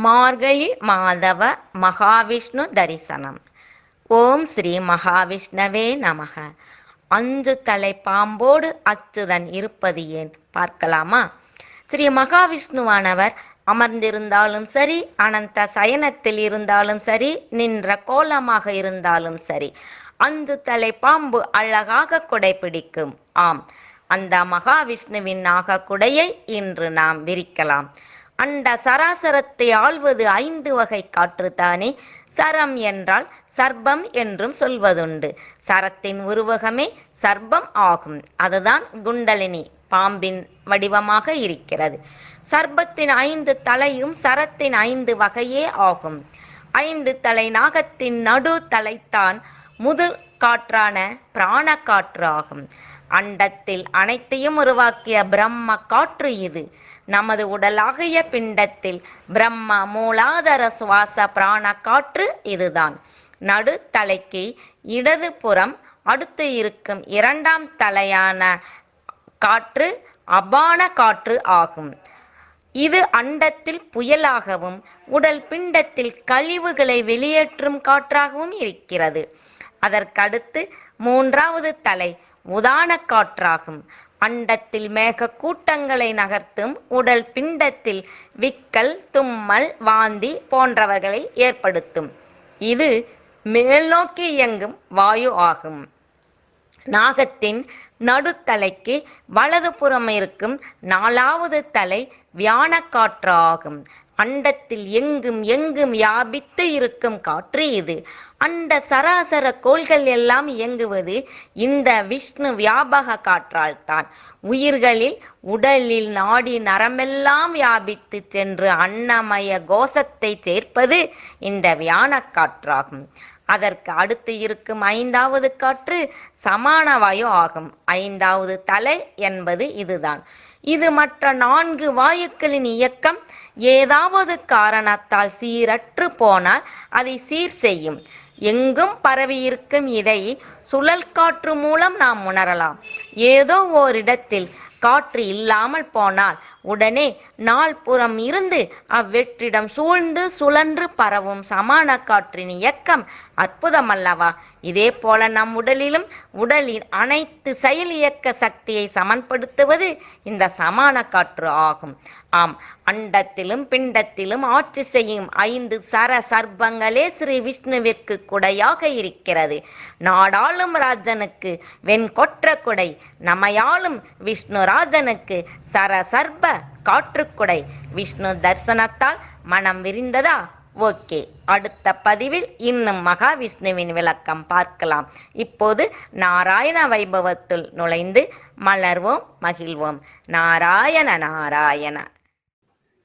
மார்கழி மாதவ மகாவிஷ்ணு தரிசனம். ஓம் ஸ்ரீ மகாவிஷ்ணவே நமக. அஞ்சு தலை பாம்போடு அச்சுதன் இருப்பது ஏன் பார்க்கலாமா? ஸ்ரீ மகாவிஷ்ணுவானவர் அமர்ந்திருந்தாலும் சரி, அனந்த சயனத்தில் இருந்தாலும் சரி, நின்ற கோலமாக இருந்தாலும் சரி, அஞ்சு தலை பாம்பு அழகாக குடை பிடிக்கும். ஆம், அந்த மகாவிஷ்ணுவின் நாகக்குடையை இன்று நாம் விரிக்கலாம். அண்ட சராசரத்தை ஆள்வது 5 வகை காற்று தானே. சரம் என்றால் சர்ப்பம் என்றும் சொல்வதுண்டு. சரத்தின் உருவகமே சர்ப்பம் ஆகும். அதுதான் குண்டலினி பாம்பின் வடிவமாக இருக்கிறது. சர்ப்பத்தின் 5 தலையும் சரத்தின் 5 வகையே ஆகும். 5 தலை நாகத்தின் நடு தலைத்தான் முதல் காற்றான பிராண காற்று ஆகும். அண்டத்தில் அனைத்தையும் உருவாக்கிய பிரம்ம காற்று இது. நமது உடலாகிய பிண்டத்தில் பிரம்ம மூலாதார சுவாச பிராண காற்று இதுதான். நடு தலைக்கு இடது புறம் அடுத்து இருக்கும் 2ஆம் தலையான காற்று அபான காற்று ஆகும். இது அண்டத்தில் புயலாகவும் உடல் பிண்டத்தில் கழிவுகளை வெளியேற்றும் காற்றாகவும் இருக்கிறது. அதற்கடுத்து 3ஆவது தலை உதான காற்றாகும். அண்டத்தில் மேக கூட்டங்களை நகர்த்தும் உடல் பிண்டத்தில் விக்கல், தும்மல், வாந்தி போன்றவர்களை ஏற்படுத்தும். இது மேல் நோக்கி இயங்கும் வாயு ஆகும். நாகத்தின் நடுத்தலைக்கு வலது புறம் இருக்கும் 4ஆவது தலை வியான காற்று ஆகும். அண்டத்தில் எங்கும் வியாபித்து இருக்கும் காற்று இது. அண்ட சராசர கோள்கள் எல்லாம் இயங்குவது இந்த விஷ்ணு வியாபக காற்றால் தான். உயிர்களில் உடலில் நாடி நரம்பெல்லாம் வியாபித்து சென்று அன்னமய கோஷத்தை சேர்ப்பது இந்த வியான காற்றாகும். அதற்கு அடுத்து இருக்கும் 5ஆவது காற்று சமான வாயு ஆகும். 5ஆவது தலை என்பது இதுதான். இது மற்ற 4 வாயுக்களின் இயக்கம் ஏதாவது காரணத்தால் சீரற்று போனால் அதை சீர் செய்யும். எங்கும் பரவியிருக்கும் இதை சுழல் காற்று மூலம் நாம் உணரலாம். ஏதோ ஓரிடத்தில் காற்று இல்லாமல் போனால் உடனே நால்புறம் இருந்து அவ்வெற்றிடம் சூழ்ந்து சுழன்று பரவும் சமான காற்றின் இயக்கம் அற்புதமல்லவா? இதே போல நம் உடலின் அனைத்து செயல் இயக்க சக்தியை சமன்படுத்துவது இந்த சமான காற்று ஆகும். ஆம், அண்டத்திலும் பிண்டத்திலும் ஆட்சி செய்யும் 5 சர சர்ப்பங்களே ஸ்ரீ விஷ்ணுவிற்கு குடையாக இருக்கிறது. நாடாளும் ராஜனுக்கு வெண்கொற்ற குடை, நமையாளும் விஷ்ணு ராஜனுக்கு சர சர்ப்ப காற்றுக்குடை. விஷ்ணு தரிசனத்தால் மனம் விரிந்ததா? ஓகே, அடுத்த பதிவில் இன்னும் மகாவிஷ்ணுவின் விளக்கம் பார்க்கலாம். இப்போது நாராயண வைபவத்துள் நுழைந்து மலர்வோம், மகிழ்வோம். நாராயண நாராயண.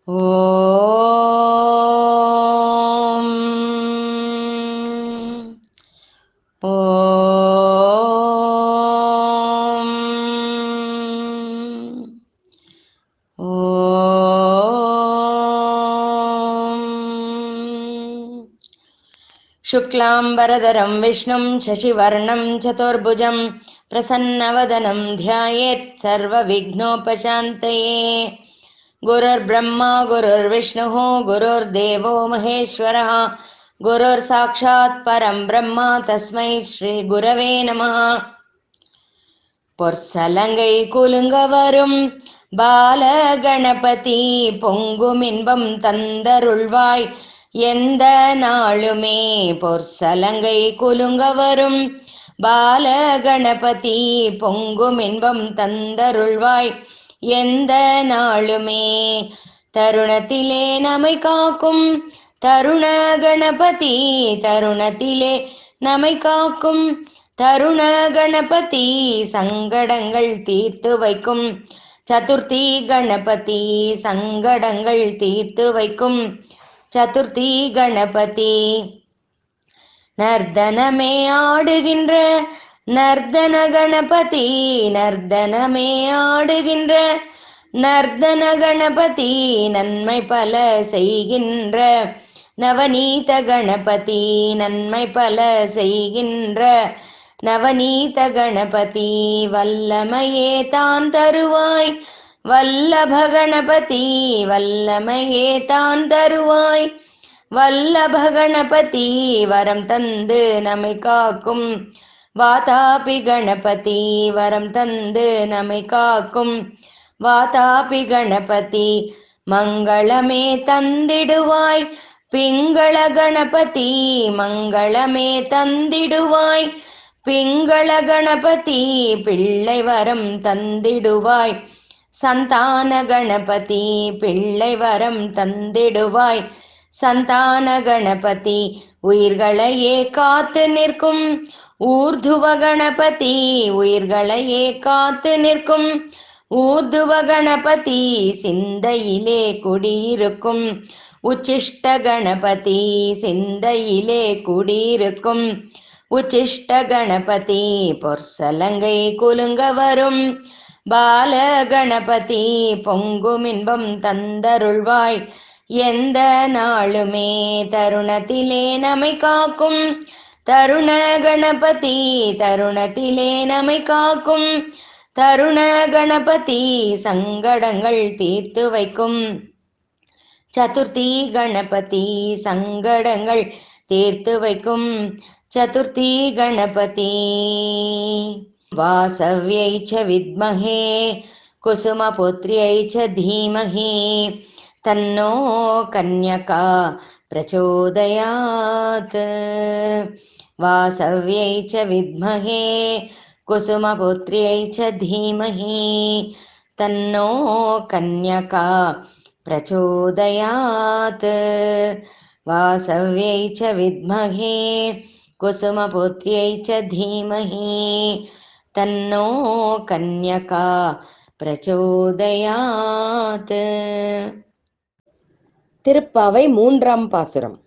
ஓம் ஓம் ஓம். शुक्लाम्बरधरं विष्णुं शशिवर्णं चतुर्भुजं प्रसन्नवदनं ध्यायेत् सर्वविघ्नोपशान्तये. गुरुर्ब्रह्मा गुरुर्विष्णुः गुरुर्देवो महेश्वरः गुरुर्साक्षात् परं ब्रह्म तस्मै श्री गुरवे नमः. பொற்சலங்கை குலுங்க வரும் பாலகணபதி பொங்கும் இன்பம் தந்தருள்வாய் எந்த நாளுமே. பொற்சலங்கை குலுங்க வரும் பாலகணபதி பொங்கும் இன்பம் தந்தருள்வாய் எந்த நாளுமே. தருணத்திலே நம்மை காக்கும் தருண கணபதி, தருணத்திலே நம்மை காக்கும் தருண கணபதி, சங்கடங்கள் தீர்த்து வைக்கும் சதுர்த்தி கணபதி, சங்கடங்கள் தீர்த்து வைக்கும் சதுர்த்தி கணபதி. நர்தனமே ஆடுகின்ற நர்தன கணபதி, நர்தனமே ஆடுகின்ற நர்தன கணபதி, நன்மை பல செய்கின்ற நவநீத கணபதி, நன்மை பல செய்கின்ற நவநீத கணபதி. வல்லமையே தான் தருவாய் வல்லப கணபதி வல்லமையே தான் தருவாய். வல்லப கணபதி வரம் தந்து நம்மை காக்கும். வாதாபி கணபதி வரம் தந்து நம்மை காக்கும். வாதாபி கணபதி மங்களமே தந்திடுவாய். பிங்கள கணபதி மங்களமே தந்திடுவாய். பிங்கள கணபதி பிள்ளை வரம் தந்திடுவாய். சந்தான கணபதி பிள்ளை வரம் தந்திடுவாய். சந்தான கணபதி உயிர்களையே காத்து நிற்கும். ஊர்துவ கணபதி உயிர்களையே காத்து நிற்கும். ஊர்துவ கணபதி சிந்தையிலே குடியிருக்கும். உச்சிஷ்ட கணபதி சிந்தையிலே குடியிருக்கும். உச்சிஷ்ட கணபதி பொற்சலங்கை குலுங்க வரும். பால கணபதி பொங்கும் இன்பம் தந்தருள்வாய். எந்த நாளுமே தருணத்திலே நம்மை காக்கும். தருண கணபதி தருணத்திலே நம்மை காக்கும். தருண கணபதி சங்கடங்கள் தீர்த்து வைக்கும். சதுர்த்தி கணபதி சங்கடங்கள் தீர்த்து வைக்கும். சதுர்த்தி கணபதி வாசவ்யை ச வித்மஹே குசுமபுத்ர்யை ச தீமஹி தன்னோ கன்யகா பிரச்சோதயாத். வாசவ்யை ச வித்மஹே குசுமபுத்ர்யை ச தீமஹி தன்னோ கன்யகா பிரச்சோதயாத். வாசவ்யை ச வித்மஹே குசுமபுத்ர்யை ச தீமஹி தன்னோ கன்யகா பிரச்சோதயாத். திருப்பாவை மூன்றாம் பாசுரம்.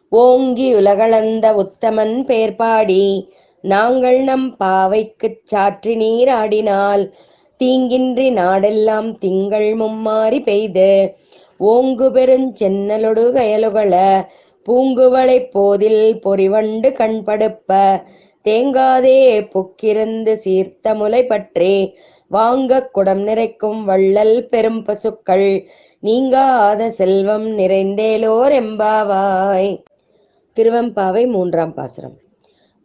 ஓங்கி உலகளந்த உத்தமன் பேர் பாடி நாங்கள் நம் பாவைக்குச் சாற்றி நீராடினால் தீங்கின்றி நாடெல்லாம் திங்கள் மும்மாறி பெய்து ஓங்கு பெருஞ்சென்னலொடு கயலுகள பூங்குவளை போதில் பொறிவண்டு கண்படுப்ப தேங்காதே புக்கிருந்து சீர்த்த முலை பற்றே வாங்க குடம் நிறைக்கும் வள்ளல் பெரும் பசுக்கள் நீங்காத செல்வம் நிறைந்தேலோர் எம்பாவாய். திருவெம்பாவை மூன்றாம் பாசுரம்.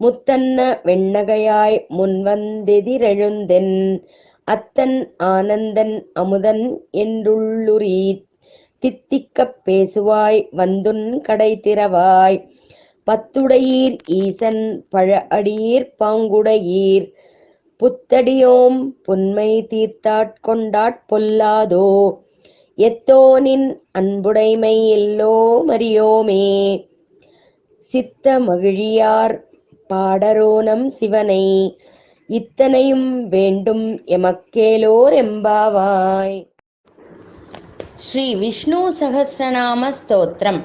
முத்தன்ன வெண்ணகையாய் முன்வந்தெதிரெழுந்தென் அத்தன் ஆனந்தன் அமுதன் என்றுள்ளுரி தித்திக்கப் பேசுவாய் வந்துன் கடை திறவாய். பத்துடையீர் ஈசன் பழ அடியீர் பாங்குடையீர் புத்தடியோம் புன்மை தீர்த்தாட்கொண்டாட் பொல்லாதோ எத்தோனின் அன்புடைமை எல்லோ மறியோமே. சித்த மகிழியார் பாடரோனம் சிவனை இத்தனையும் வேண்டும் எமக்கேலோர் எம்பாவாய். ஸ்ரீ விஷ்ணு சஹஸ்ரநாம ஸ்தோத்திரம்.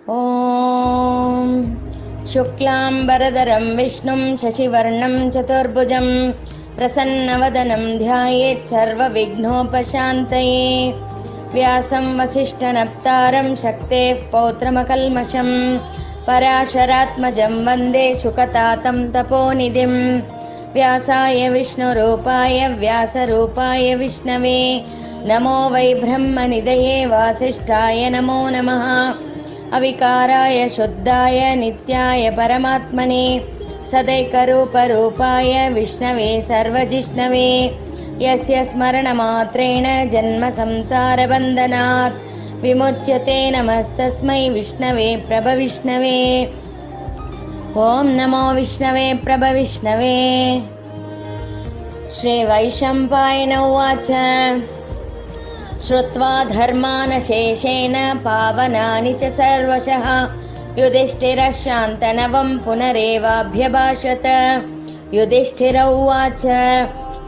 ஓம் शुक्लाम्बरधरं विष्णुं शशिवर्णं चतुर्भुजं प्रसन्नवदनं ध्यायेत् सर्वविघ्नोपशान्तये. व्यासं वसिष्ठनप्तारं शक्तेः पौत्रमकल्मषं पराशरात्मजं वन्दे शुकतातं तपोनिधिं. व्यासाय विष्णुरूपाय व्यासरूपाय विष्णवे नमो वै ब्रह्मनिधये वासिष्ठाय नमो नमः. अविकाराय शुद्धाय नित्याय परमात्मने सदैकरूपरूपाय विष्णवे सर्वजिष्णवे यस्य स्मरणमात्रेण जन्मसंसारबन्धनात् विमुच्यते. नमस्तस्मै विष्णवे प्रभविष्णवे. ॐ नमो विष्णवे प्रभविष्णवे. श्रीवैशम्पायन उवाच. श्रुत्वा धर्मानशेषेण पावनानि च सर्वशः युधिष्ठिरः शान्तनवं पुनरेवाभ्यभाषत. युधिष्ठिर उवाच.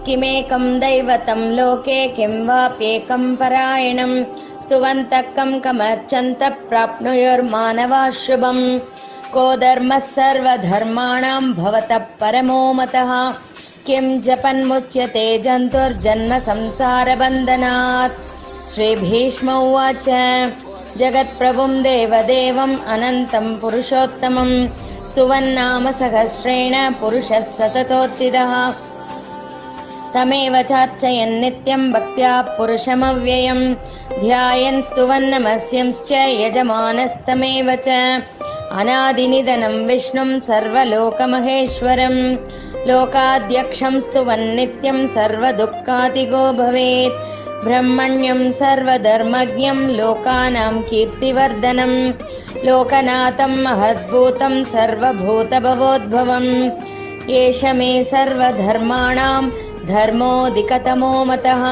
किमेकं दैवतं लोके किं वाप्येकं परायणं स्तुवन्तः कं कमर्चन्तः प्राप्नुयुर्मानवाः शुभम्. को धर्मः सर्वधर्माणां भवतः परमो मतः किं जपन्मुच्यते जन्तुर्जन्म संसारबन्धनात्. श्रीभीष्म उवाच. जगत्प्रभुं देवदेवम् अनन्तं पुरुषोत्तमं स्तुवन्नाम सहस्रेण पुरुषः सततोत्थितः. तमेव चार्चयन् नित्यं भक्त्या पुरुषमव्ययं ध्यायन् स्तुवन् नमस्यंश्च यजमानस्तमेव च अनादिनिधनं विष्णुं सर्वलोकमहेश्वरं लोकाध्यक्षं स्तुवन् नित्यं सर्वदुःखातिगो भवेत् ब्रह्मण्यं सर्वधर्मज्ञं लोकानां कीर्तिवर्धनं लोकनाथं महद्भूतं सर्वभूतभवोद्भवम् एष मे सर्वधर्माणां धर्मोऽधिकतमो मतः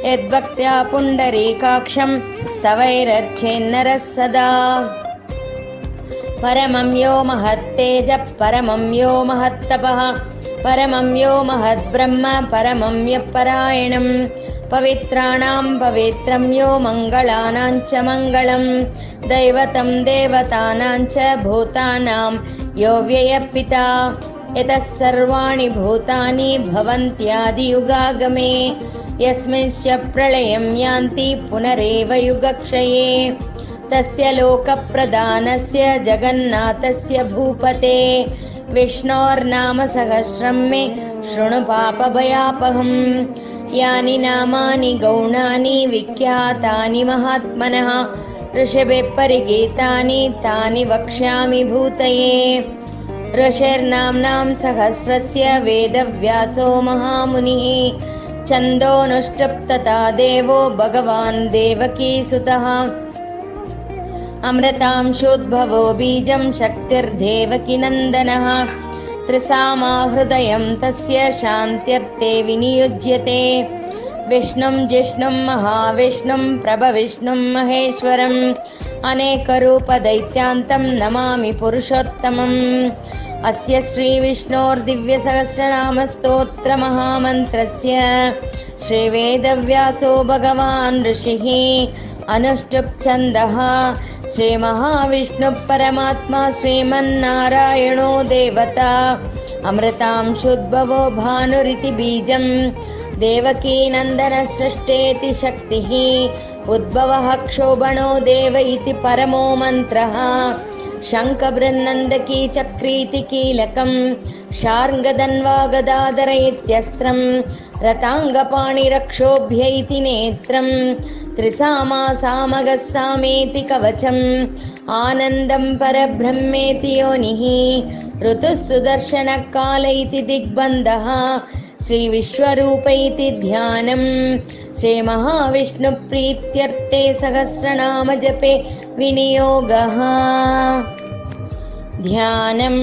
यद्भक्त्या पुण्डरीकाक्षं स्तवैरर्चेन्नरः सदा परमं यो महत्तेजः परमं यो महत्तपः परमं यो महद्ब्रह्म परमं यः परायणं पवित्राणां पवित्रं यो मङ्गलानां च मङ्गलं दैवतं देवतानां च भूतानां यो व्ययः पिता यतः सर्वाणि भूतानि भवन्त्यादियुगागमे यस्मिंश्च प्रलयं यान्ति पुनरेव युगक्षये तस्य लोकप्रदानस्य जगन्नाथस्य भूपते विष्णोर्नाम सहस्रं मे शृणु पापभयापहम् यानि नामानि गौणानि विख्यातानि महात्मनः ऋषिभिः परिगीतानि तानि वक्ष्यामि भूतये ऋषिर्नाम्नां सहस्रस्य वेदव्यासो महामुनिः छन्दोऽनुष्टुप् तथा देवो भगवान् देवकीसुतः अमृतांशोद्भवो बीजं शक्तिर्देवकीनन्दनः त्रिसामा हृदयं तस्य शान्त्यर्थे विनियुज्यते विष्णुं जिष्णुं महाविष्णुं प्रभविष्णुं महेश्वरम् अनेकरूपदैत्यान्तं नमामि पुरुषोत्तमम् अस्य श्रीविष्णोर्दिव्यसहस्रनामस्तोत्रमहामन्त्रस्य श्रीवेदव्यासो भगवान् ऋषिः अनुष्टुप् छन्दः श्रीमहाविष्णुः परमात्मा श्रीमन्नारायणो देवता अमृतांशोद्भवो भानुरिति बीजं देवकीनन्दनसृष्टेति शक्तिः उद्भवः क्षोभणो देव इति परमो मन्त्रः शङ्खबृन्नन्दकी चक्रीति कीलकं शार्ङ्गधन्वा गदाधर इत्यस्त्रं रताङ्गपाणिरक्षोभ्य इति नेत्रं त्रिसामा सामगः सामेति कवचम् आनन्दं परब्रह्मेति योनिः ऋतुः सुदर्शनकाल इति दिग्बन्धः श्रीविश्वरूप इति ध्यानं श्रीमहाविष्णुप्रीत्यर्थे सहस्रनामजपे विनियोगः ध्यानं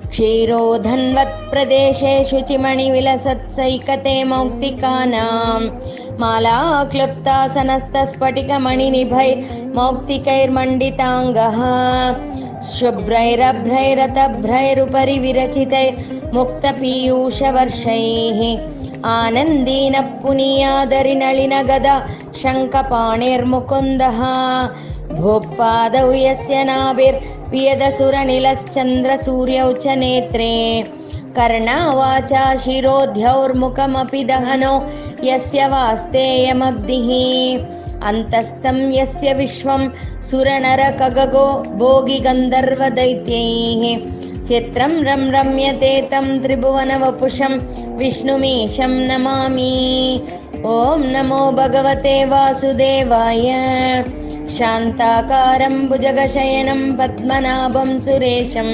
क्षीरोधन्वत्प्रदेशे शुचिमणिविलसत्सैकते मौक्तिकानां मालाक्लुप्तासनस्तस्फटिकमणिनिभैर्मौक्तिकैर्मण्डिताङ्गः शुभ्रैरभ्रैरतभ्रैरुपरि विरचितैर्मुक्तपीयूषवर्षैः आनन्दीनः पुनीयादरिनलिनगदा शङ्खपाणिर्मुकुन्दः भूपादौ यस्य नाभिर्वियदसुरनिलश्चन्द्रसूर्यौ च नेत्रे कर्णावाचा शिरोध्यौर्मुखमपि दहनो यस्य वास्तेयमग्निः अन्तस्तं यस्य विश्वं सुरनरखगो भोगिगन्धर्वदैत्यैः चित्रं रम्यते तं त्रिभुवनवपुषं विष्णुमीशं नमामि ॐ नमो भगवते वासुदेवाय शान्ताकारं भुजगशयनं पद्मनाभं सुरेशं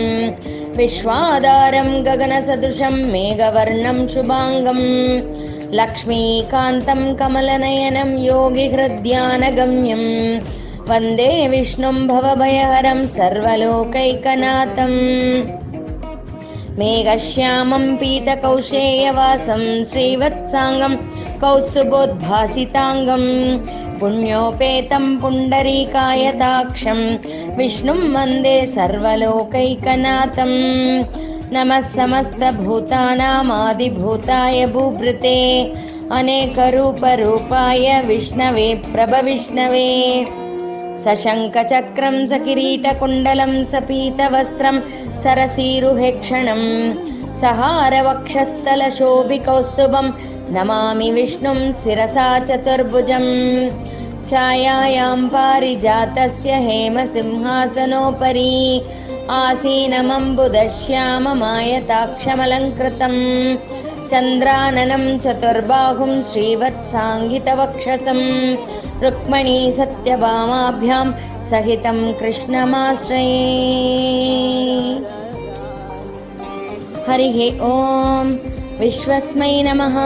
विश्वाधारं गगनसदृशं मेघवर्णं शुभाङ्गं लक्ष्मीकान्तं कमलनयनं योगिहृद्यानगम्यं वन्दे विष्णुं भवभयहरं सर्वलोकैकनाथम् मेघश्यामं पीतकौशेयवासं श्रीवत्साङ्गं कौस्तुभोद्भासिताङ्गं पुण्योपेतं पुण्डरीकायताक्षं विष्णुं वन्दे सर्वलोकैकनाथं नमः समस्तभूतानामादिभूताय भूभृते अनेकरूपरूपाय विष्णवे प्रभविष्णवे सशङ्खचक्रं सकिरीटकुण्डलं सपीतवस्त्रं सरसीरुहेक्षणं सहारवक्षस्थलशोभिकौस्तुभं नमामि विष्णुं शिरसा चतुर्भुजं छायायां पारिजातस्य हेमसिंहासनोपरि आसीनमम्बुदश्याममायताक्षमलङ्कृतं चन्द्राननं चतुर्बाहुं श्रीवत्साङ्गितवक्षसं रुक्मणी सत्यभामाभ्यां सहितं कृष्णमाश्रये। हरिः ॐ विश्वस्मै नमः।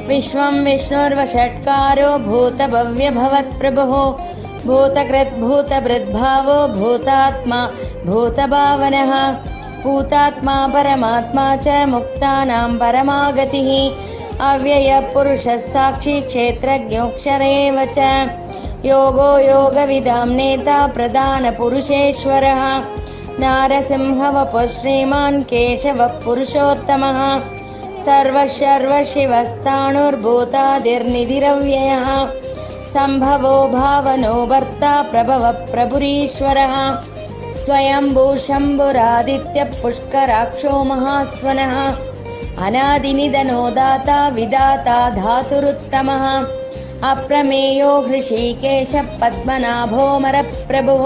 विश्वं विष्णुर्वषट्कारो भूतभव्यभवत्प्रभुः भूतकृद्भूतभृद्भावो भूतात्मा भूतभावनः भूतात्मा परमात्मा च मुक्तानां परमागतिः अव्ययपुरुषः साक्षी क्षेत्रज्ञोऽक्षरेव च योगो योगविदां नेता प्रधानपुरुषेश्वरः नारसिंहवपुः श्रीमान् केशवः पुरुषोत्तमः सर्वशर्वशिवस्ताणुर्भूतादिर्निधिरव्ययः सम्भवो भावनो भर्ता प्रभवः प्रभुरीश्वरः स्वयंभू शम्भुरादित्यः पुष्कराक्षो महास्वनः अनादिनिधनो दाता विदाता धातुरुत्तमः अप्रमेयो हृषीकेशः पद्मनाभोऽमरप्रभुः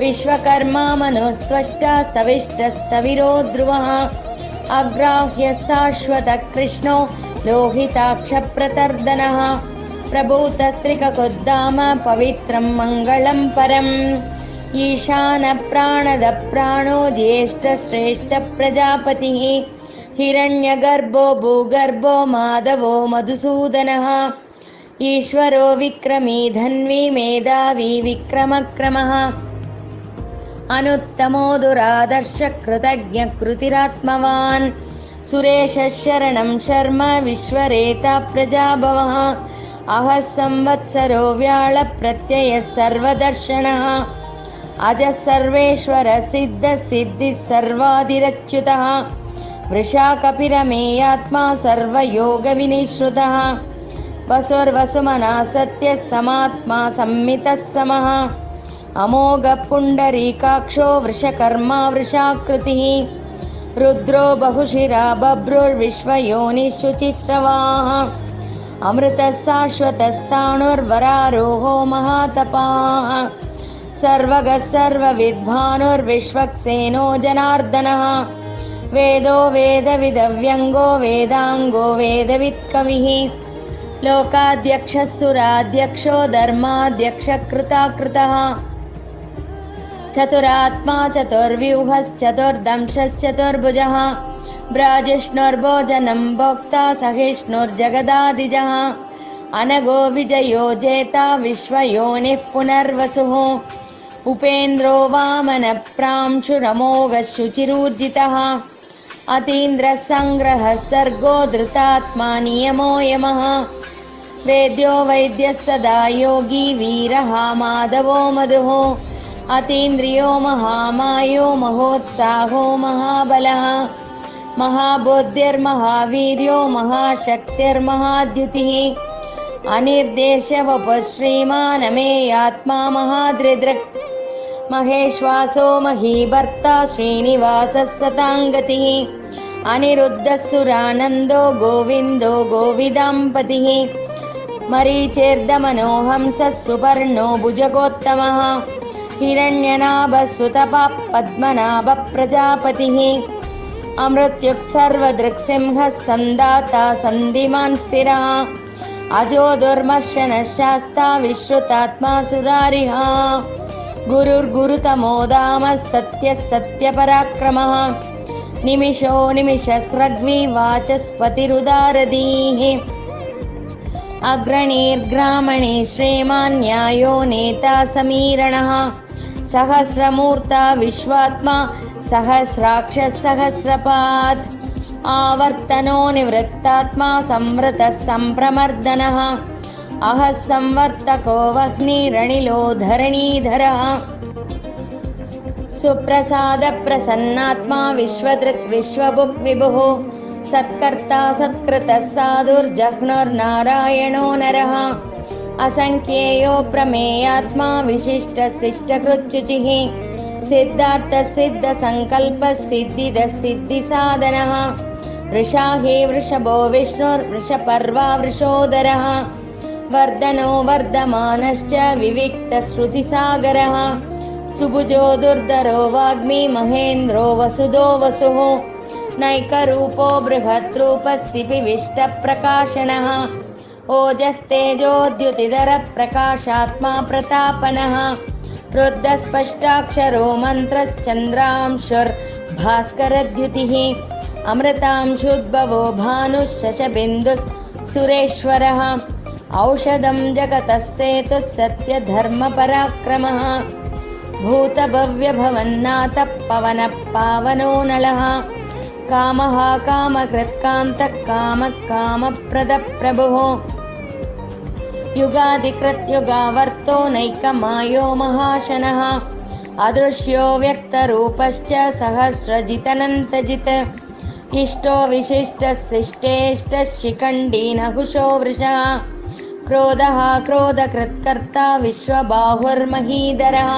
विश्वकर्मा मनोस्त्वष्टा स्तविष्टस्तविरो ध्रुवः अग्राह्यः शाश्वतः कृष्णो लोहिताक्षप्रतर्दनः प्रभूतस्त्रिककुद्धाम पवित्रं मङ्गलं परम् ईशानप्राणदप्राणो ज्येष्ठश्रेष्ठप्रजापतिः हिरण्यगर्भो भूगर्भो माधवो मधुसूदनः ईश्वरो विक्रमी धन्वी मेधावी विक्रमक्रमः अनुत्तमो दुरादर्शः कृतज्ञकृतिरात्मवान् सुरेशः शरणं शर्म विश्वरेता प्रजाभवः अहः संवत्सरो व्याळप्रत्ययः सर्वदर्शनः अजः सर्वेश्वरः सिद्धः सिद्धिः सर्वादिरच्युतः वृषाकपिरमेयात्मा सर्वयोगविनिश्रुतः वसुर्वसुमनः सत्यः समात्मा संमितः समः अमोघः पुण्डरीकाक्षो वृषकर्मा वृषाकृतिः रुद्रो बहुशिरा बभ्रुर्विश्वयोनिशुचिस्रवाः अमृतः शाश्वतस्ताणुर्वरारोहो महातपाः सर्वगः सर्वविद्भानुर्विश्वक्सेनो जनार्दनः वेदो वेदविदव्यङ्गो वेदाङ्गो वेदवित्कविः लोकाध्यक्षः सुराध्यक्षो धर्माध्यक्षः कृताकृतः चतुरात्मा चतुर्व्यूहश्चतुर्दंशश्चतुर्भुजः ब्राजिष्णुर्भोजनं भोक्ता सहिष्णुर्जगदादिजः अनगो विजयो जेता विश्वयोनिः पुनर्वसुः उपेन्द्रो वामनप्रांशुरमोघः शुचिरूर्जितः अतीन्द्रः सङ्ग्रहः सर्गो धृतात्मा नियमो यमः वेद्यो वैद्यः सदा योगी वीरः माधवो मधुः अतीन्द्रियो महामायो महोत्साहो महाबलः महाबुद्धिर्महावीर्यो महाशक्तिर्महाद्युतिः अनिर्देश्यवपुः श्रीमानमेयात्मा महादृदृक् महेश्वासो महीभर्ता श्रीनिवासः सताङ्गतिः अनिरुद्धः सुरानन्दो गोविन्दो गोविदाम्पतिः मरीचिर्दमनोहंसः सुपर्णो भुजगोत्तमः हिरण्यनाभः सुतपः पद्मनाभः प्रजापतिः अमृत्युक् सर्वदृक्सिंहः सन्दाता सन्धिमान् स्थिरः अजो दुर्मर्शनः शास्ता विश्रुतात्मा सुरारिः गुरुर्गुरुतमो धामः सत्यः सत्यपराक्रमः निमिषो निमिषस्रग्वी वाचस्पतिरुदारधीः अग्रणीर्ग्रामणी श्रीमान् न्यायो नेता समीरणः सहस्रमूर्ता विश्वात्मा सहस्राक्षः सहस्रपात् आवर्तनो निवृत्तात्मा संवृतः सम्प्रमर्दनः अहः संवर्तको वह्निरनिलो धरणीधरः सुप्रसादप्रसन्नात्मा विश्वदृक् विश्वभुक् विभुः सत्कर्ता सत्कृतः साधुर्जह्नुर्नारायणो नरः असङ्ख्येयो प्रमेयात्मा विशिष्टः शिष्टकृच्युचिः सिद्धार्थः सिद्धसङ्कल्पः सिद्धिदः सिद्धिसाधनः वृषाहि वृषभो विष्णुर्वृषपर्वा वृषोदरः वर्धनो वर्धमानश्च विविक्तश्रुतिसागरः सुभुजो दुर्धरो वाग्मी महेन्द्रो वसुधो वसुः नैकरूपो बृहद्रूपस्सिपि विष्टप्रकाशनः ओजस्तेजोद्युतिधरप्रकाशात्मा प्रतापनः रुद्धस्पष्टाक्षरो मन्त्रश्चन्द्रांशुर्भास्करद्युतिः अमृतांशुद्भवो भानुः शशबिन्दुः सुरेश्वरः औषधं जगतः सेतुः सत्यधर्मपराक्रमः भूतभव्यभवन्नाथः पवनः पावनो नलः कामः कामकृत्कान्तः कामः कामप्रदः प्रभुः युगादिकृत्युगावर्तो नैकमायो महाशनः अदृश्यो व्यक्तरूपश्च सहस्रजितनन्तजित् इष्टो विशिष्टशिष्टेष्टः शिखण्डी नहुषो वृषः क्रोधः क्रोधकृत्कर्ता विश्वबाहुर्महीधरः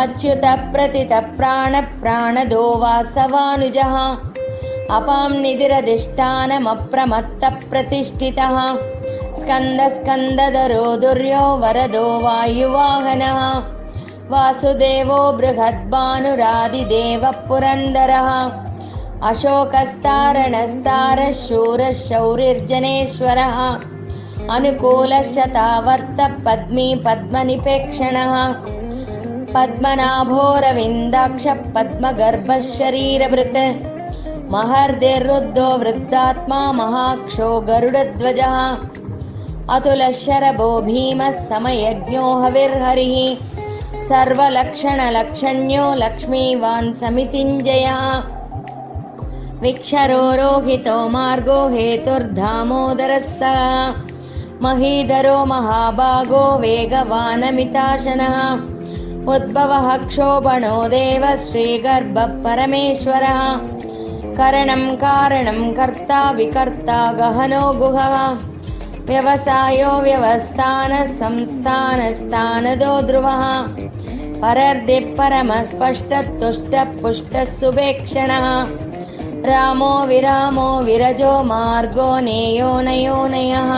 अच्युतः प्रतितः प्राणदो वासवानुजः अपां निधिरधिष्ठानमप्रमत्तः प्रतिष्ठितः स्कन्दस्कन्दधरो दुर्यो वरदो वायुवाहनः वासुदेवो बृहद्भानुरादिदेवः पुरन्दरः अशोकस्तारणस्तारः शूरः शौरिर्जनेश्वरः अनुकूलशतावर्तः पद्मी पद्मनिपेक्षणः पद्मनाभोरविन्दाक्षः पद्मगर्भः शरीरभृत् महर्दिरुद्धो वृद्धात्मा महाक्षो गरुडध्वजः अतुलशरभो भीमः समयज्ञो हविर्हरिः सर्वलक्षणलक्षण्यो लक्ष्मीवान् समितिञ्जयः विक्षरो रोहितो मार्गो हेतुर्धामोदरः सः महीधरो महाभागो वेगवानमिताशनः उद्भवः क्षोभणो देव श्रीगर्भः परमेश्वरः करणं कारणं कर्ता विकर्ता गहनो गुहः व्यवसायो व्यवस्थानः संस्थानस्थानदो ध्रुवः परर्दिः परमस्पष्टः तुष्टः पुष्टः सुभेक्षणः रामो विरामो विरजो मार्गो नेयो नयोनयः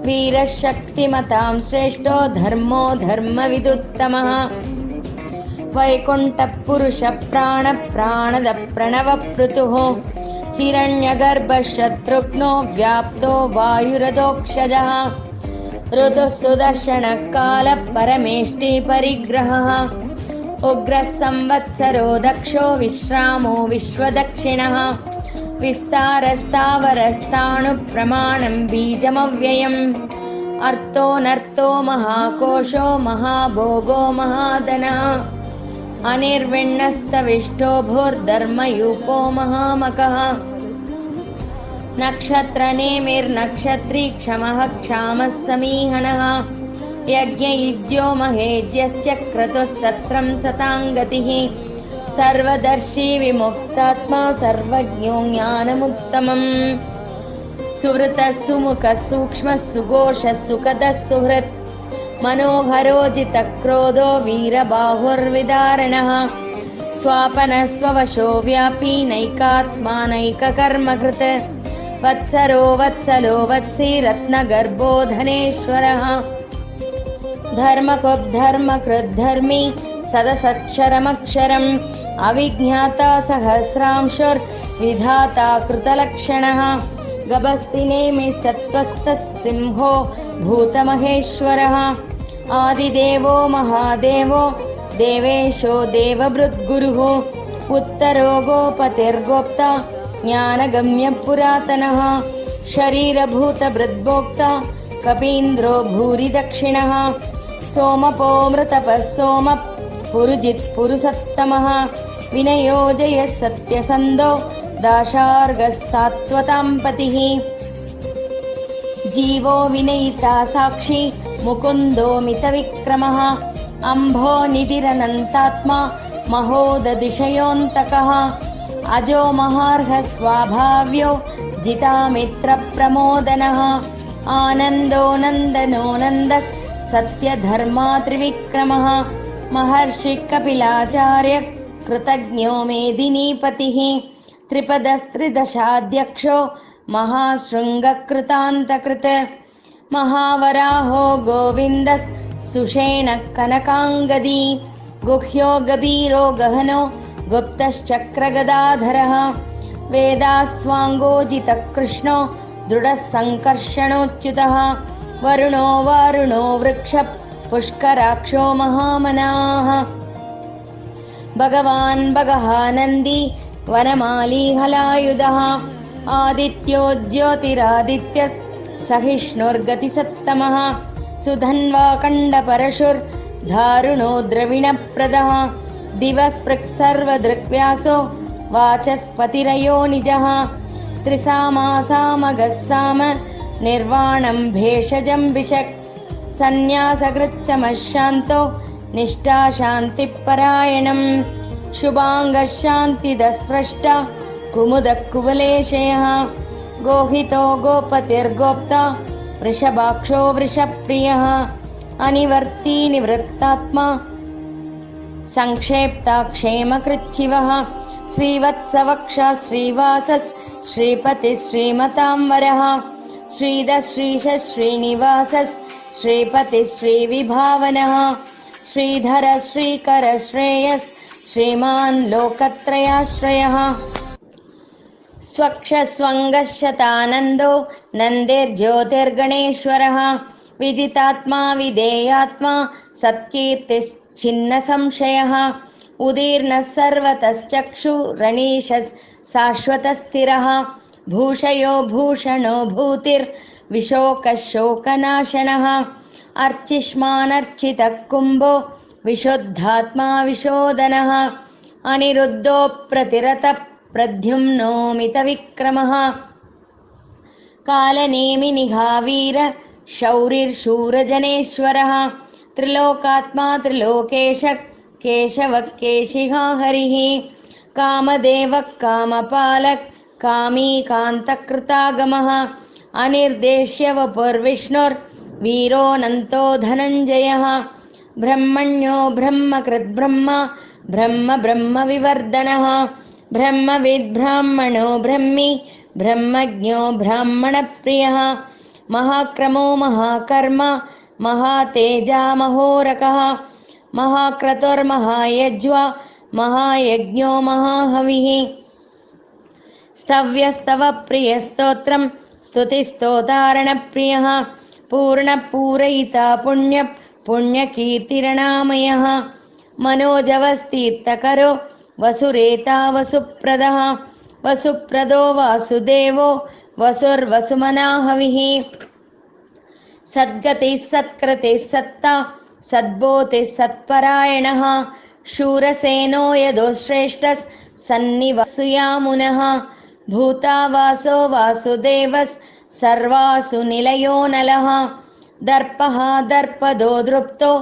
वीरः शक्तिमतां श्रेष्ठो धर्मो धर्मविदुत्तमः वैकुण्ठः पुरुषः प्राणदः प्रणवपृतुः हिरण्यगर्भः शत्रुघ्नो व्याप्तो वायुरधोक्षजः ऋतुः सुदर्शनः कालः परमेष्टि परिग्रहः उग्रः संवत्सरो दक्षो विश्रामो विश्वदक्षिणः विस्तारस्तावरस्ताणुः प्रमाणं बीजमव्ययम् अर्थो नर्तो महाकोशो महाभोगो महाधनः अनिर्विण्णस्तविष्टो भूर्धर्मयूपो महामकः नक्षत्रनेमिर्नक्षत्री क्षमः क्षामः समीहनः यज्ञयुज्यो महेज्यश्च क्रतुः सत्रं सताङ्गतिः सर्वदर्शी विमुक्तात्मा सर्वज्ञो ज्ञानमुत्तमम् सुवृतः सुमुखः सूक्ष्मः सुघोषः सुखदः सुहृत् मनोहरो जितक्रोधो वीरबाहुर्विदारणः स्वापनः स्ववशो व्यापी नैकात्मा नैककर्मकृत् वत्सरो वत्सलो वत्सी रत्नगर्भो धनेश्वरः धर्मकृद्धर्मी सदसक्षरमक्षरम् अविज्ञाता सहस्रांशुर्विधाता कृतलक्षणः गभस्तिनेमि सत्त्वस्थः सिंहो भूतमहेश्वरः आदिदेवो महादेवो देवेशो देवभृद्गुरुः उत्तरो गोपतिर्गोप्ता ज्ञानगम्य पुरातनः शरीरभूतभृद्भोक्ता कपीन्द्रो भूरि दक्षिणः सोमपोमृतपः सोमः पुरुजित्पुरुषत्तमः विनयोजयः सत्यसन्धो दाशार्गः सात्वतां पतिः जीवो विनयिता साक्षी मुकुन्दो मितविक्रमः अम्भो निधिरनन्तात्मा महोदधिशयोऽन्तकः अजो महार्घः स्वाभाव्यो जितामित्रप्रमोदनः आनन्दो नन्दनो नन्दस् सत्यधर्मा त्रिविक्रमः महर्षि कपिलाचार्य कृतज्ञो मेदिनीपतिः त्रिपदस्त्रिदशाध्यक्षो महाशृङ्गकृतान्तकृत् महावराहो गोविन्दस् सुषेणः कनकाङ्गदी गुह्यो गभीरो गहनो गुप्तश्चक्रगदाधरः वेदास्वाङ्गोजितः कृष्णो दृढः सङ्कर्षणोच्युतः वरुणो वारुणो वृक्षः पुष्कराक्षो महामनाः भगवान् भगहानन्दी वनमाली हलायुधः आदित्यो ज्योतिरादित्यस्सहिष्णुर्गतिसत्तमः सुधन्वा कण्डपरशुर्धारुणो द्रविणप्रदः दिवस्पृक्सर्वदृक्व्यासो वाचस्पतिरयो निजः त्रिसामासामगः साम निर्वाणं भेषजं विशक् सन्न्यासकृच्चमशान्तो निष्ठाशान्तिपरायणं शुभाङ्गः शान्तिदस्रष्टा कुमुदः कुवलेशयः गोहितो गोपतिर्गोप्ता वृषभाक्षो वृषप्रियः अनिवर्ती निवृत्तात्मा संक्षेप्ता क्षेमकृच्छिवः श्रीवत्सवक्षः श्रीवासः श्रीपतिः श्रीमतांवरः श्रीधः श्रीशः श्रीनिवासः श्रीपतिः श्रीविभावनः श्रीधरः श्रीकरः श्रेयस् श्रीमान् लोकत्रयाश्रयः स्वक्षस्वङ्गशतानन्दो नन्देर्ज्योतिर्गणेश्वरः विजितात्मा विधेयात्मा सत्कीर्तिश्छिन्नसंशयः उदीर्णः सर्वतश्चक्षुरणीशः शाश्वतस्थिरः भूषयो भूषणो भूतिर्विशोकः शोकनाशनः अर्चिष्मानर्चितः कुम्भो विशुद्धात्मा विशोदनः अनिरुद्धो प्रतिरतः प्रद्युम्नोमितविक्रमः कालनेमिनिघावीर शौरिर्शूरजनेश्वरः त्रिलोकात्मा त्रिलोकेशः केशवः केशिहा हरिः कामदेवः कामपालः कामी कान्तकृतागमः अनिर्देश्य वपुर्विष्णुर्वीरोऽनन्तो धनञ्जयः ब्रह्मण्यो ब्रह्मकृद्ब्रह्म ब्रह्म ब्रह्मविवर्धनः ब्रह्मविद् ब्राह्मणो ब्रह्मी ब्रह्मज्ञो ब्राह्मणप्रियः महाक्रमो महाकर्म महातेजा महोरकः महाक्रतुर्महायज्वा महायज्ञो महाहविः स्तव्यस्तवप्रियस्तोत्रं स्तुतिस्तोतारणप्रियः पूर्णपूरयिता पुण्यकीर्तिरणामयः मनोजवस्तीर्थकरो वसुरेता वसुप्रदः वसुप्रदो वासुदेवो वसुर्वसुमनाहविः सद्गतिः सत्कृतिः सत्ता सद्बोधिः सत्परायणः शूरसेनो यदो श्रेष्ठः सन्निवसुयामुनः भूतावासो वासुदेवः सर्वासु निलयो नलः दर्पः दर्पदो दृप्तो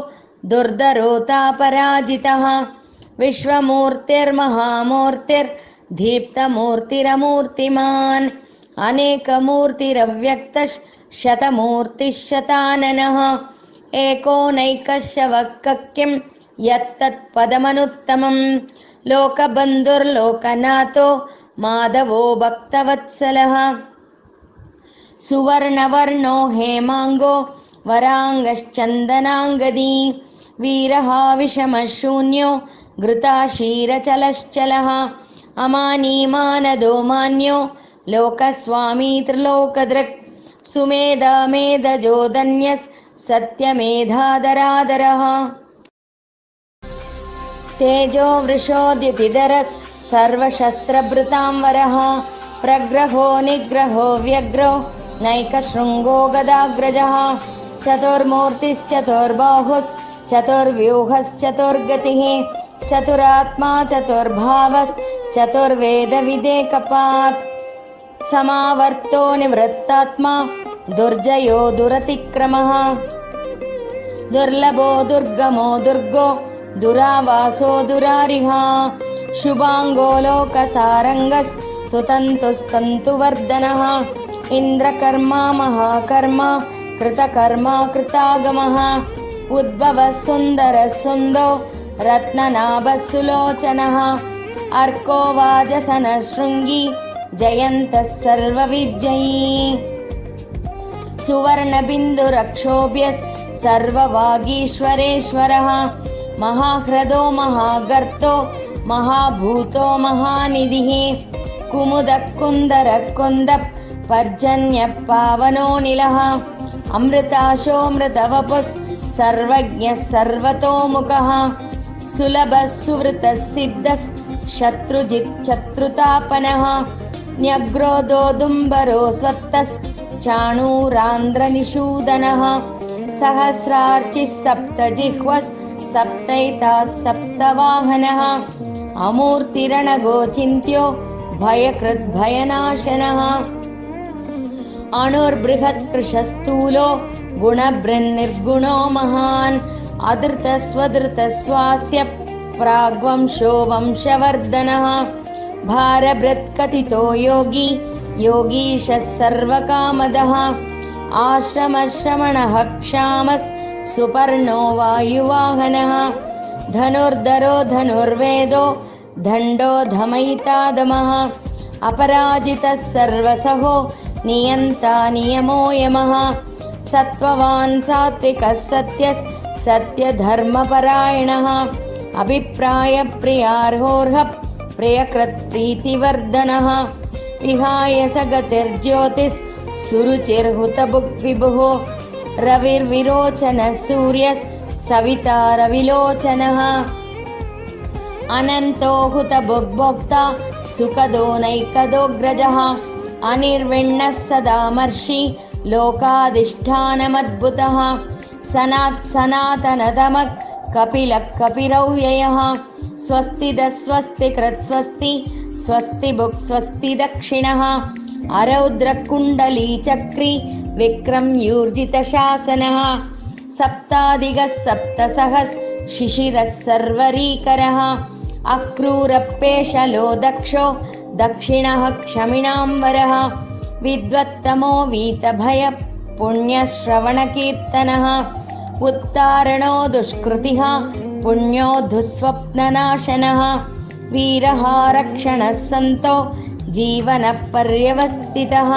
दुर्धरोतापराजितः विश्वमूर्तिर्महामूर्तिर्दीप्तमूर्तिरमूर्तिमान् अनेकमूर्तिरव्यक्तः शतमूर्तिः शताननः एकोनैकशवक्किं यत्तत्पदमनुत्तमं लोकबन्धुर्लोकनाथो माधवो भक्तवत्सलः सुवर्णवर्णो हेमाङ्गो वराङ्गश्चन्दनाङ्गदी वीरः विषमशून्यो घृताशीरचलश्चलः अमानीमानदो मान्यो लोकस्वामी त्रिलोकदृक् सुमेधमेधजोदन्यस् सत्यमेधादरादरः तेजो वृषोद्युतिधरस् सर्वशस्त्रभृतांवरः प्रग्रहो निग्रहो व्यग्रो नैकशृङ्गो गदाग्रजः चतुर्मूर्तिश्चतुर्बाहुश्चतुर्व्यूहश्चतुर्गतिः चतुरात्मा चतुर्भावश्चतुर्वेदविदेकपात् समावर्तो निवृत्तात्मा दुर्जयो दुरतिक्रमः दुर्लभो दुर्गमो दुर्गो दुरावासो दुरारिः शुभाङ्गो लोकसारङ्गस् सुतन्तुस्तन्तुवर्धनः इन्द्रकर्मा महाकर्मा कृतकर्मा कृतागमः उद्भवः सुन्दरः सुन्दो रत्ननाभः सुलोचनः अर्को वाजसनः शृङ्गी जयन्तः सर्वविजयी सुवर्णबिन्दुरक्षोभ्यः सर्ववागीश्वरेश्वरः महाह्रदो महागर्तो महाभूतो महानिधिः कुमुदः कुन्दरः कुन्दः पर्जन्यः पावनोऽनिलः अमृताशोऽमृतवपुः सर्वज्ञः सर्वतोमुखः सुलभः सुवृतः सिद्धः शत्रुजिच्छत्रुतापनः न्यग्रोदोदुम्बरो स्वत्तः चाणूरान्ध्रनिषूदनः सहस्रार्चिः सप्तजिह्वः सप्तैताः सप्तवाहनः अमूर्तिरणगोचिन्त्यो भयकृद्भयनाशनः अणुर्बृहत्कृशस्थूलो गुणबृन्निर्गुणो महान् अधृतस्वधृतस्वास्य प्राग्वंशो वंशवर्धनः भारभृत्कथितो योगी योगीशः सर्वकामदः आश्रमश्रमणः क्षामः सुपर्णो वायुवाहनः धनुर्धरो धनुर्वेदो दण्डो धमयितादमः अपराजितः सर्वसहो नियन्ता नियमो यमः सत्त्ववान् सात्विकः सत्यः सत्यधर्मपरायणः अभिप्रायप्रियार्होर्हः प्रियकृत्प्रीतिवर्धनः विहाय स गतिर्ज्योतिः सुरुचिर्हुतभुग्विभुः रविर्विरोचनः सूर्यः सविता रविलोचनः अनन्तो हुतभुग्भोक्ता सुखदो नैकदोऽग्रजः अनिर्विण्णः सदामर्षि लोकाधिष्ठानमद्भुतः सनातनतमः कपिलः कपिरव्ययः स्वस्तिदः स्वस्तिकृत् स्वस्ति स्वस्तिभुक् स्वस्ति दक्षिणः अरौद्रकुण्डलीचक्री विक्रम्यूर्जितशासनः सप्तादिगः सप्तसहः शिशिरः सर्वरीकरः अक्रूरपेशलो दक्षो दक्षिणः क्षमिणाम्बरः विद्वत्तमो वीतभयः पुण्यश्रवणकीर्तनः उत्तारणो दुष्कृतिः पुण्यो दुःस्वप्ननाशनः वीरः रक्षणः सन्तो जीवनपर्यवस्थितः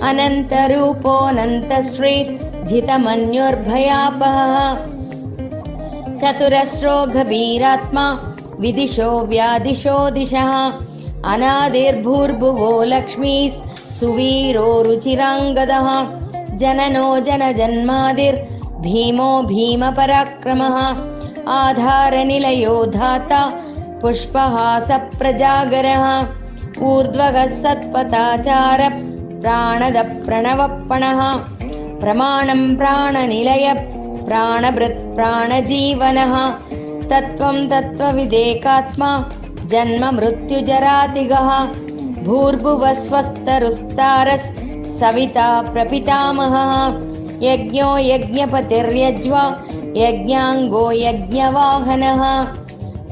अनन्तरूपोऽनन्तश्रीर्जितमन्युर्भयापहः चतुरस्रो गभीरात्मा विदिशो व्यादिशो दिशः अनादिर्भूर्भुवो लक्ष्मीः सुवीरो रुचिराङ्गदः जननो जनजन्मादिर्भीमो भीमपराक्रमः आधारनिलयो धाता पुष्पहासप्रजागरः ऊर्ध्वगः सत्पथाचारः प्राणदः प्रणवप्पणः प्रमाणं प्राणनिलयः प्राणभृत् प्राणजीवनः तत्त्वं तत्त्वविदेकात्मा जन्म मृत्युजरातिगः भूर्भुवस्वस्तरुस्तारस् सविता प्रपितामहः यज्ञो यज्ञपतिर्यज्वा यज्ञाङ्गो यज्ञवाहनः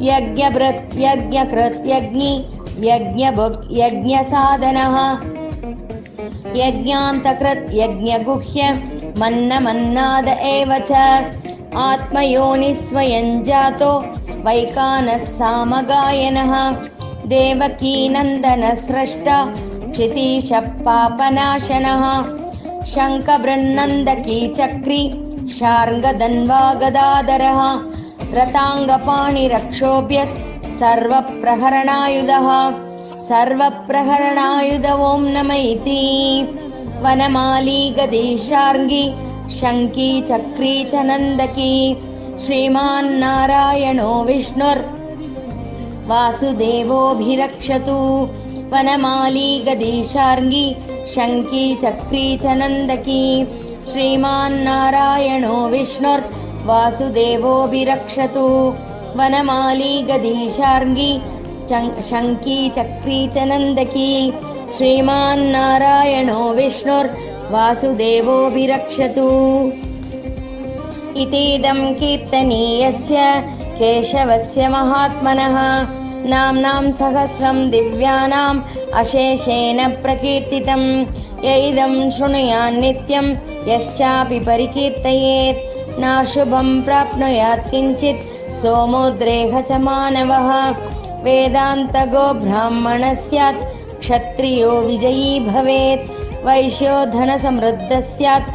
यज्ञभृत् यज्ञकृत् यज्ञी यज्ञभुक् यज्ञसाधनः यज्ञान्तकृत् यज्ञगुह्य मन्नमन्नाद एव च आत्मयोनिः स्वयं जातो वैकानः सामगायनः देवकीनन्दनस्रष्टा क्षितीशः पापनाशनः शङ्खबृन्नन्दकी चक्री शार्ङ्गधन्वागदाधरः रताङ्गपाणिरक्षोभ्यः सर्वप्रहरणायुधः सर्वप्रहरणायुध ॐ नमः इति वनमाली गदीशार्ङ्गी शङ्की चक्री च नन्दकी श्रीमान्नारायणो विष्णुर्वासुदेवोऽभिरक्षतु वनमाली गदीशार्ङ्गी शङ्की चक्री च नन्दकी श्रीमान्नारायणो विष्णुर्वासुदेवोऽभिरक्षतु वनमाली गदीशार्ङ्गी शङ्की चक्री च नन्दकी श्रीमान्नारायणो विष्णुर्वासुदेवोऽभिरक्षतु इतीदं कीर्तनीयस्य केशवस्य महात्मनः नाम्नां सहस्रं दिव्यानाम् अशेषेण प्रकीर्तितं यैदं शृणुयान्नित्यं यश्चापि परिकीर्तयेत् नाशुभं प्राप्नुयात् किञ्चित् सोमोद्रेह च मानवः वेदान्तगो ब्राह्मणः स्यात् क्षत्रियो विजयी भवेत् वैश्यो धनसमृद्धः स्यात्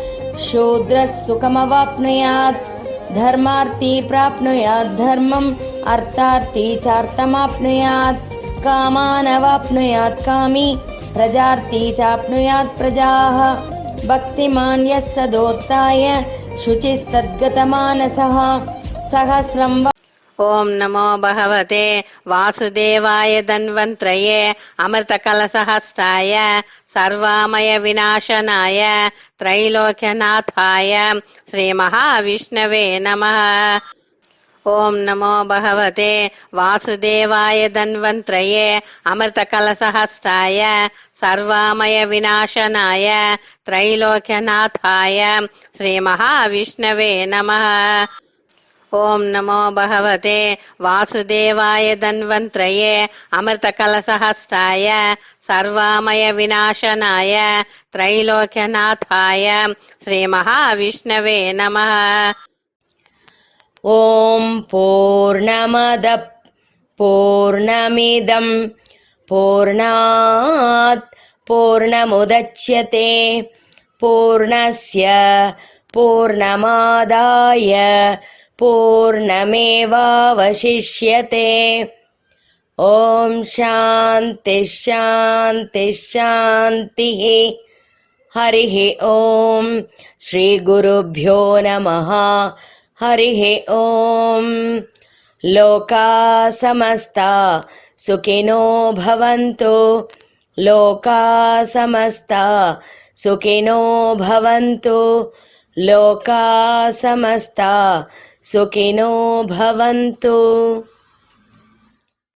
शूद्रः सुखमवाप्नुयात् धर्मार्थी प्राप्नुयात् धर्मम् अर्थार्थी चार्थमाप्नुयात् कामानवाप्नुयात् कामी प्रजार्थी चाप्नुयात् प्रजाः भक्तिमान् यः सदोत्थाय शुचिस्तद्गतमानसः सहस्रं ओम नमो भगवते वासुदेवाय धन्वन्त्रये अमृतकलशहस्ताय सर्वामय विनाशनाय त्रैलोक्यनाथाय श्रीमहाविष्णवे नमः। ओम नमो भगवते वासुदेवाय धन्वन्त्रये अमृतकलशहस्ताय सर्वामय विनाशनाय त्रैलोक्यनाथाय श्रीमहाविष्णवे नमः। ओम नमो भगवते वासुदेवाय धन्वन्त्रये अमृतकलशहस्ताय सर्वामय विनाशनाय त्रैलोक्यनाथाय श्रीमहाविष्णवे नमः। ॐ पूर्णमदः पूर्णमिदं पूर्णात् पूर्णमुदच्यते पूर्णस्य पूर्णमादाय पूर्णमेवावशिष्यते। ॐ शान्तिः शान्तिः शान्तिः। हरिः ॐ श्रीगुरुभ्यो नमः। हरिः ॐ लोकाः समस्ता सुखिनो भवन्तु लोकाः समस्ता सुखिनो भवन्तु लोकाः समस्ता सुखिनो भवन्तु।